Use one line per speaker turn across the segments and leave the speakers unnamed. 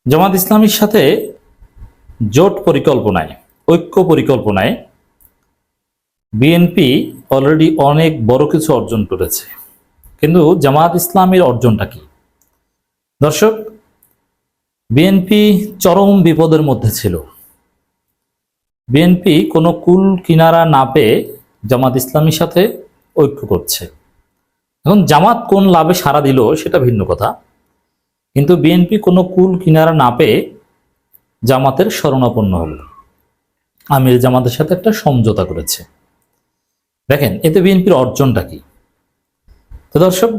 জামাত ইসলামীর সাথে জোট পরিকল্পনায়, ঐক্য পরিকল্পনায় বিএনপি অলরেডি অনেক বড় কিছু অর্জন করেছে। কিন্তু জামাত ইসলামীর অর্জনটা কি? দর্শক, বিএনপি চরম বিপদের মধ্যে ছিল। বিএনপি কোনো কুল কিনারা না পেয়ে জামাত ইসলামীর সাথে ঐক্য করছে। এখন জামাত কোন লাভে সাড়া দিল সেটা ভিন্ন কথা, কিন্তু বিএনপি কোনো কুল কিনারা না পেয়ে জামাতের শরণাপন্ন হল, আমির জামাতের সাথে একটা সমঝোতা করেছে। দেখেন এতে বিএনপির অর্জনটা কি। তো দর্শক,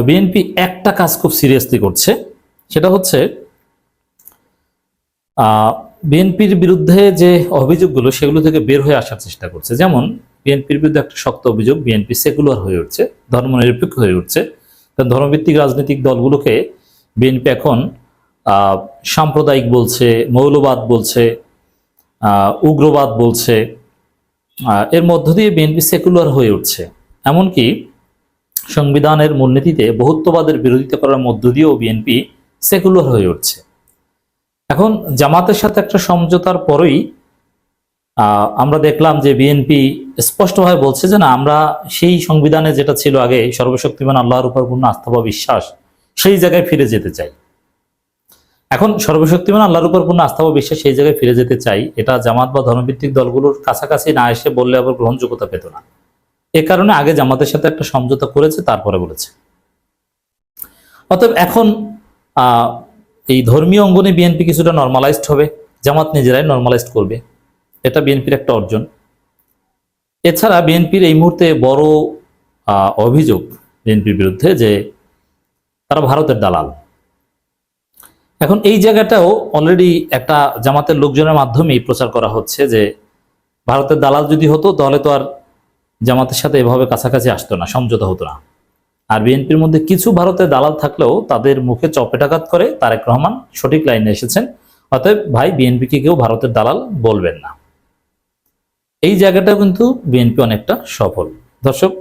বিএনপি একটা কাজ খুব সিরিয়াসলি করছে, সেটা হচ্ছে বিএনপির বিরুদ্ধে যে অভিযোগগুলো সেগুলো থেকে বের হয়ে আসার চেষ্টা করছে। যেমন বিএনপির বিরুদ্ধে একটা শক্ত অভিযোগ, বিএনপি সেকুলার হয়ে উঠছে, ধর্মনিরপেক্ষ হয়ে উঠছে। ধর্মভিত্তিক রাজনৈতিক দলগুলোকে বিএনপি এখন সাম্প্রদায়িক বলছে, মৌলবাদ বলছে, উগ্রবাদ বলছে। এর মধ্য দিয়ে বিএনপি সেকুলার হয়ে উঠছে। এমনকি সংবিধানের মূলনীতিতে বহুত্ববাদের বিরোধিতা করার মধ্য দিয়েও বিএনপি সেকুলার হয়ে উঠছে। এখন জামাতের সাথে একটা সমঝোতার পরেই আমরা দেখলাম যে বিএনপি স্পষ্টভাবে বলছে যে না, আমরা সেই সংবিধানে যেটা ছিল আগে, সর্বশক্তিমান আল্লাহর উপর পূর্ণ আস্থা বা বিশ্বাস, সেই জায়গায় ফিরে যেতে চাই। এখন সর্বশক্তিমান আল্লাহর উপর পূর্ণ আস্থা বা বিশ্বাস সেই জায়গায় ফিরে যেতে চাই, এটা জামাত বা ধর্মভিত্তিক দলগুলোর কাছাকাছি না এসে বললে আবার গ্রহণযোগ্যতা পেত না। এ কারণে আগে জামাতের সাথে একটা সমঝোতা করেছে, তারপরে বলেছে। অতএব এখন এই ধর্মীয় অঙ্গনে বিএনপি কিছুটা নর্মালাইজড হবে, জামাত নিজেরাই নর্মালাইজড করবে, এটা বিএনপির একটা অর্জন। এছাড়া বিএনপির এই মুহূর্তে বড় অভিযোগ বিএনপির বিরুদ্ধে যে তারা ভারতের দালাল। এখন এই জায়গাটাও অলরেডি একটা জামাতের লোকজনের মাধ্যমেই প্রচার করা হচ্ছে যে ভারতের দালাল যদি হতো তাহলে তো আর জামাতের সাথে এভাবে কাছাকাছি আসতো না, সমঝোতা হতো না। আর বিএনপির মধ্যে কিছু ভারতের দালাল থাকলেও তাদের মুখে চপেটাঘাত করে তারেক রহমান সঠিক লাইনে এসেছেন। অতএব ভাই, বিএনপিকে কেউ ভারতের দালাল বলবেন না। এই জায়গাটাও কিন্তু বিএনপি অনেকটা সফল। দর্শক,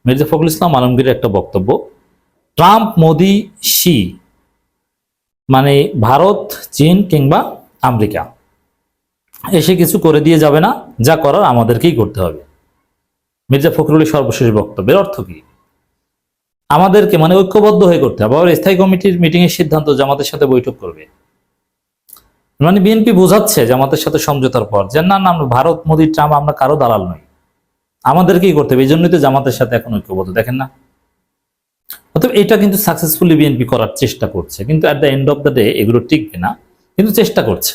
মির্জা ফখরুল ইসলাম আলমগীরের একটা বক্তব্য, ট্রাম্প, মোদি, শি মানে ভারত, চীন কিংবা আমেরিকা এসে কিছু করে দিয়ে যাবে না, যা করার আমাদেরকেই করতে হবে। মির্জা ফখরুলের সর্বশেষ বক্তব্যের অর্থ কি? আমাদেরকে মানে ঐক্যবদ্ধ হয়ে করতে হবে। আবার স্থায়ী কমিটির মিটিং এর সিদ্ধান্ত জামাতের সাথে বৈঠক করবে, মানে বিএনপি বোঝাচ্ছে জামাতের সাথে সমঝোতার পর যে না না, ভারত, মোদি, ট্রাম্প আমরা কারো দালাল নই, আমাদেরকেই করতে হবে। এই জন্যই তো জামাতের সাথে এখন ঐক্যবদ্ধ, দেখেন না। অতএব এটা কিন্তু সাকসেসফুলি বিএনপি করার চেষ্টা করছে, কিন্তু at the end of the day এগুলো টিকবে না, কিন্তু চেষ্টা করছে।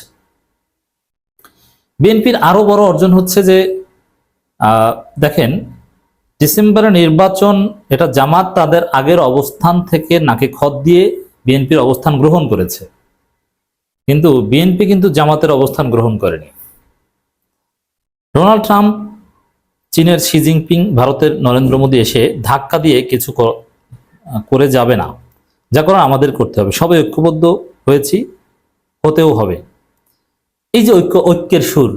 বিএনপির আরো বড় অর্জন হচ্ছে যে দেখেন, ডিসেম্বরের নির্বাচন, এটা জামাত তাদের আগের অবস্থান থেকে নাকে খত দিয়ে বিএনপির অবস্থান গ্রহণ করেছে, কিন্তু বিএনপি কিন্তু জামাতের অবস্থান গ্রহণ করেনি। ডোনাল্ড ট্রাম্প, চীনের শি জিনপিং, ভারতের নরেন্দ্র মোদী এসে ধাক্কা দিয়ে কিছু করে যাবে না, যা করার আমাদের করতে হবে। সবাই ঐক্যবদ্ধ হয়েছি, হতেও হবে। এই যে ঐক্যের সুর,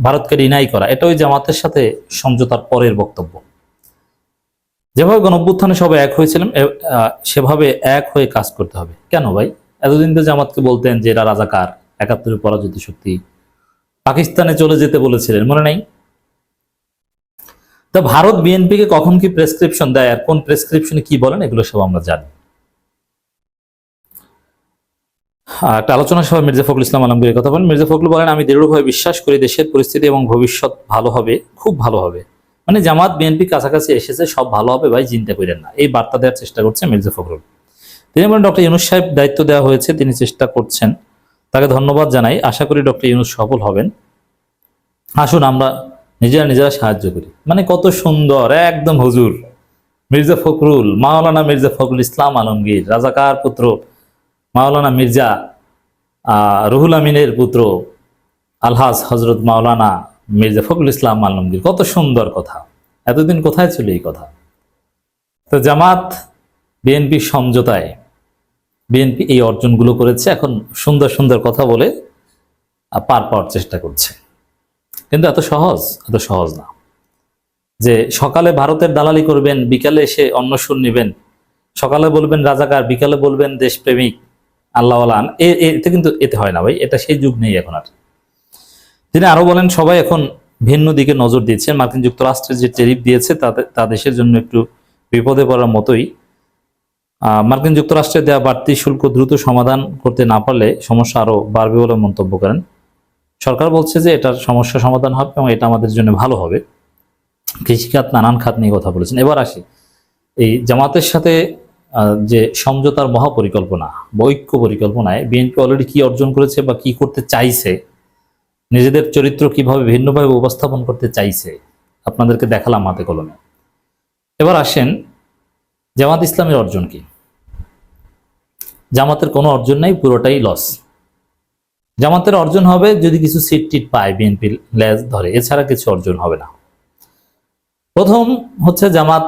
ভারতকে ডিনাই করা, এটা ওই জামাতের সাথে সমঝোতার পরের বক্তব্য। যেভাবে গণঅভ্যুত্থানে সবাই এক হয়েছিলাম, সেভাবে এক হয়ে কাজ করতে হবে। কেন ভাই? এতদিন তো জামাতকে বলতেন যে এরা রাজাকার, ৭১ পরাজিত শক্তি, পাকিস্তানে চলে যেতে বলেছিলেন, মনে নাই? তা ভারত বিএনপিকে কখন কি প্রেসক্রিপশন দেয় আর কোন প্রেসক্রিপশনে কি বলেন, এগুলো সব আমরা জানি। একটা আলোচনা সভায় মির্জা ফখরুল ইসলাম আলমগীর কথা বলেন। মির্জা ফখরুল বলেন, আমি দৃঢ়ভাবে বিশ্বাস করি দেশের পরিস্থিতি এবং ভবিষ্যৎ ভালো হবে, খুব ভালো হবে। মানে জামাত বিএনপি কাছাকাছি এসেছে, সব ভালো হবে ভাই, চিন্তা করেন না, এই বার্তা দেওয়ার চেষ্টা করছে মির্জা ফখরুল। তিনি বলেন, ডক্টর ইউনূস সাহেব দায়িত্ব দেওয়া হয়েছে, তিনি চেষ্টা করছেন, তাকে ধন্যবাদ জানাই। আশা করি ডক্টর ইউনূস সফল হবেন। আসুন আমরা নিজেরা সাহায্য করি। মানে কত সুন্দর, একদম হুজুর মির্জা ফখরুল, মাওলানা মির্জা ফখরুল ইসলাম আলমগীর, রাজাকার পুত্র মাওলানা মির্জা রুহুল আমিনের পুত্র আলহাজ হজরত মাওলানা মির্জা ফখরুল ইসলাম আলমগীর, কত সুন্দর কথা। এতদিন কোথায় ছিল এই কথা? তো জামাত বিএনপি সমঝোতায় বিএনপি এই অর্জনগুলো করেছে, এখন সুন্দর সুন্দর কথা বলে পার পাওয়ার চেষ্টা করছে। কিন্তু এত সহজ না যে সকালে ভারতের দালালি করবেন, বিকালে এসে অন্য সুর নেবেন, সকালে বলবেন রাজাকার, বিকালে বলবেন দেশপ্রেমিক, আল্লাহওয়ালা এতে কিন্তু এতে হয় না ভাই, এটা সেই যুগ নেই এখন আর। তিনি আরো বলেন, সবাই এখন ভিন্ন দিকে নজর দিয়েছে। মার্কিন যুক্তরাষ্ট্রের যে ট্যারিফ দিয়েছে তা দেশের জন্য একটু বিপদে পড়ার মতোই। মার্কিন যুক্তরাষ্ট্রের দেওয়া বাড়তি শুল্ক দ্রুত সমাধান করতে না পারলে সমস্যা আরো বাড়বে বলে মন্তব্য করেন। সরকার বলছে যে এটার সমস্যা সমাধান হবে এবং এটা আমাদের জন্য ভালো হবে। কৃষিখাত, নানান খাত নিয়ে কথা বলেছেন। এবার আসি এই জামাতের সাথে যে সমঝোতার মহাপরিকল্পনা বা ঐক্য পরিকল্পনায় বিএনপি অলরেডি কি অর্জন করেছে বা কি করতে চাইছে, নিজেদের চরিত্র কিভাবে ভিন্নভাবে উপস্থাপন করতে চাইছে, আপনাদেরকে দেখালাম হাতে কলমে। এবার আসেন জামাত ইসলামের অর্জন কি। জামাতের কোনো অর্জন নাই, পুরোটাই লস। জামাতের অর্জন হবে যদি কিছু সিট টিট পায়, বিএনপির লেজ ধরে, এছাড়া কিছু অর্জন হবে না। প্রথম হচ্ছে জামাত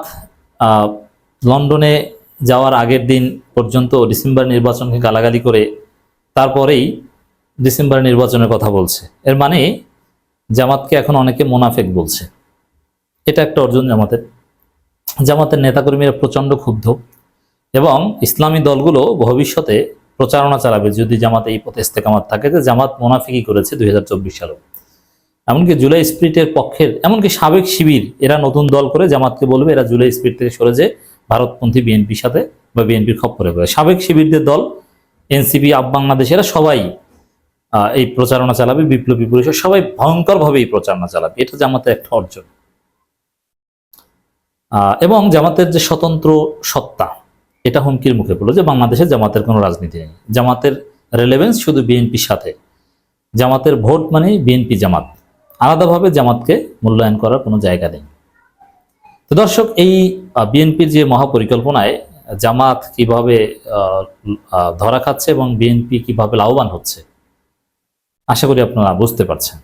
লন্ডনে যাওয়ার আগের দিন পর্যন্ত ডিসেম্বর নির্বাচনকে গালাগালি করে তারপরেই ডিসেম্বর নির্বাচনের কথা বলছে। এর মানে জামাতকে এখন অনেকে মোনাফেক বলছে। এটা একটা অর্জন জামাতের। জামাতের নেতাকর্মীরা প্রচন্ড ক্ষুব্ধ এবং ইসলামী দলগুলো ভবিষ্যতে প্রচারণা চালাবে যদি জামাত এই পথে ইস্তেকামাত থাকে যে জামাত মোনাফিকি করেছে 2024 সালে। এমনকি জুলাই স্পিরিটের পক্ষের, এমনকি সাবেক শিবির, এরা নতুন দল করে জামাতকে বলবে এরা জুলাই স্পিরিট থেকে সরে যে ভারতপন্থী বিএনপির সাথে বা বিএনপির খপ্পরে পড়ে। সাবেক শিবিরদের দল এনসিপি, আপ বাংলাদেশ, এরা সবাই এই প্রচারণা চালাবে। বিপ্লবী পরিষদ সবাই ভয়ঙ্করভাবে এই প্রচারণা চালাবে। এটা জামাতের একটা অর্জন। এবং জামাতের যে স্বতন্ত্র সত্তা, এটা হুমকির মুখে পড়লো যে বাংলাদেশে জামাতের কোনো রাজনীতি নেই। জামাতের রেলেভেন্স শুধু বিএনপির সাথে। জামাতের ভোট মানে বিএনপি জামাত, আলাদাভাবে জামাতকে মূল্যায়ন করার কোনো জায়গা নেই। তো দর্শক, এই বিএনপির যে মহাপরিকল্পনায় জামাত কিভাবে ধরা খাচ্ছে এবং বিএনপি কিভাবে লাভবান হচ্ছে, আশা করি আপনারা বুঝতে পারছেন।